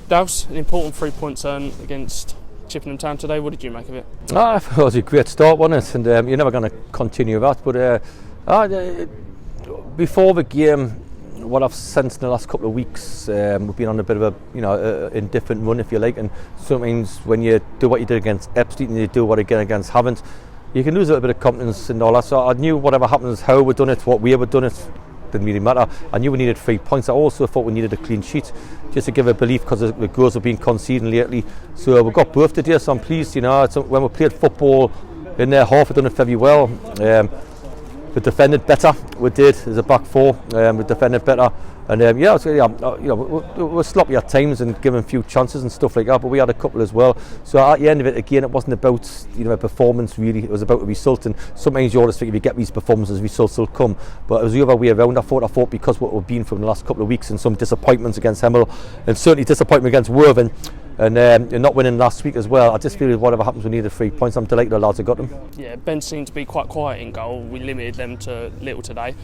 Dowse, an important 3-point turn against Chippenham Town today. What did you make of it? I thought it was a great start, wasn't it? And you're never going to continue that. But before the game, what I've sensed in the last couple of weeks, we've been on a bit of a indifferent run, if you like. And sometimes when you do what you did against Epstein and you do what again against Havant, you can lose a little bit of confidence and all that. So I knew whatever happens, how we've done it, what we have done it, didn't really matter. I knew we needed 3 points. I also thought we needed a clean sheet just to give a belief, because the goals have been conceding lately. So we got both today, so I'm pleased. When we played football in their half, we done it very well. We defended better. We did as a back four. We defended better, and we're sloppy at times and giving a few chances and stuff like that. But we had a couple as well. So at the end of it, again, it wasn't about a performance really. It was about a result. And sometimes you always think if you get these performances, results will come. But it was the other way around. I thought because what we've been through in the last couple of weeks and some disappointments against Hemel and certainly disappointment against Worthing. And not winning last week as well. I just feel whatever happens, we needed 3 points. I'm delighted the lads have got them. Yeah, Ben seemed to be quite quiet in goal. We limited them to little today.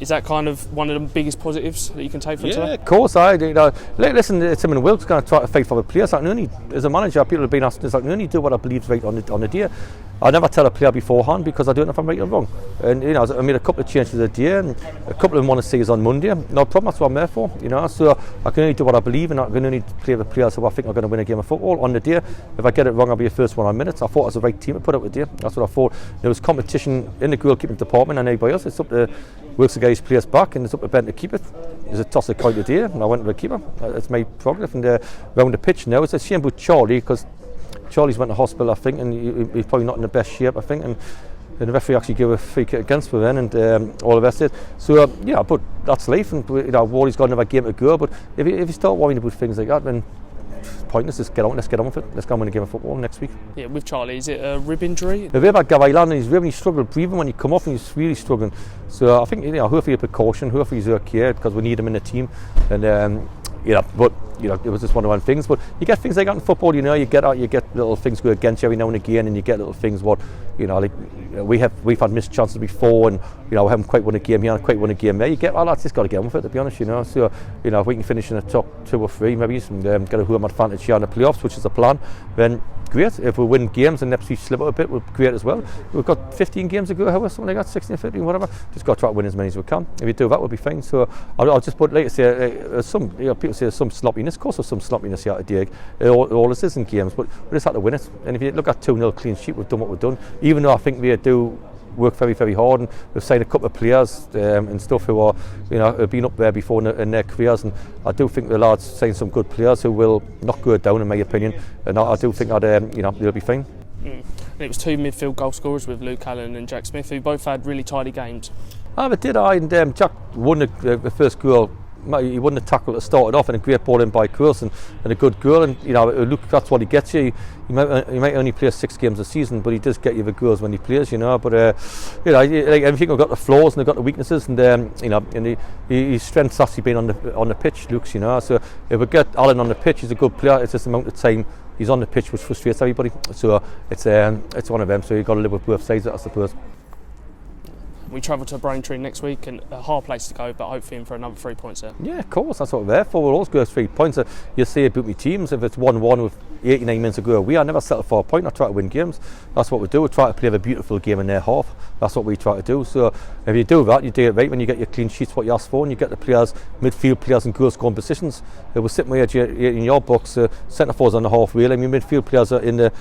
Is that kind of one of the biggest positives that you can take from today? Yeah, of course. Listen, Tim and Wilkes going to try to fight for the players. As a manager, people have been asking us, I can only do what I believe is right on the day. I never tell a player beforehand because I don't know if I'm right or wrong. And I made a couple of changes a day, and a couple of them want to see us on Monday. No problem. That's what I'm there for. So I can only do what I believe, and I can only play the players who I think are going to win a game of football on the day. If I get it wrong, I'll be the first one on minutes. I thought it was the right team to put up with day. That's what I thought. There was competition in the goalkeeping department and everybody else. It's up to Wilkes to get his players back, and it's up to Ben to keep it. There's a toss of coin today, and I went to the keeper. It's made progress, and round the pitch now. It's a shame about Charlie, because Charlie's went to hospital, I think, and he's probably not in the best shape, I think, and the referee actually gave a free kick against him then, and all the rest of it. So but that's life, and Wally's got another game to go. But if you start worrying about things like that, then it's pointless. Let's get on with it. Let's go and win a game of football next week. Yeah, with Charlie, is it a rib injury? The rib had Gavailan, and he's really struggled breathing when he come off, and he's really struggling. So I think hopefully a precaution, hopefully he's okay, because we need him in the team, and it was just one of those things. But you get things like that in football. You get little things go against you every now and again, and you get little things we've had missed chances before, and we haven't quite won a game here, quite won a game there. You get that's just got to get on with it, to be honest. So if we can finish in the top 2 or 3, maybe, and get a home advantage here in the playoffs, which is the plan, then great. If we win games and Ipswich slip up a bit, we're great as well. We've got 15 games to go, however, something like that, 16 or 15, whatever. Just got to try to win as many as we can. If you do that, we'll be fine. So I'll just put, like I say, people say there's some sloppiness. Of course there's some sloppiness here today. All this is in games, but we just had to win it. And if you look at 2-0 clean sheet, we've done what we've done. Even though I think we do work very, very hard, and we've signed a couple of players and stuff who are, have been up there before in their careers, and I do think the lads signed some good players who will not go down, in my opinion, and I do think that they'll be fine. And it was 2 midfield goal scorers with Luke Allen and Jack Smith, who both had really tidy games. They did. And Jack won the first goal. He won the tackle that started off, and a great ball in by Coulson, and a good goal. And Luke, that's what he gets you. He might only play 6 games a season, but he does get you the goals when he plays. But like everything, we've got the flaws and they've got the weaknesses, and and his strengths actually been on the pitch, Luke's. So if we get Alan on the pitch, he's a good player. It's just the amount of time he's on the pitch which frustrates everybody. So it's one of them. So you've got to live with both sides, I suppose. We travel to Braintree next week, and a hard place to go, but hopefully in for another 3 points there. Yeah, of course, that's what we're there for. We'll always go 3 points. You see about my teams, if it's 1-1 with 89 minutes to go away, I never settle for a point. I try to win games. That's what we do. We try to play a beautiful game in their half. That's what we try to do. So if you do that, you do it right. When you get your clean sheets, what you ask for, and you get the players, midfield players in goal scoring positions. We're sitting here in your box, centre forwards on the half wheel, and your midfield players are in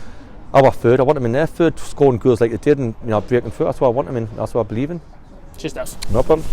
our third. I want them in their third, scoring goals like they did, and breaking through. That's what I want them in. That's what I believe in. Cheers, Dowse. No problem.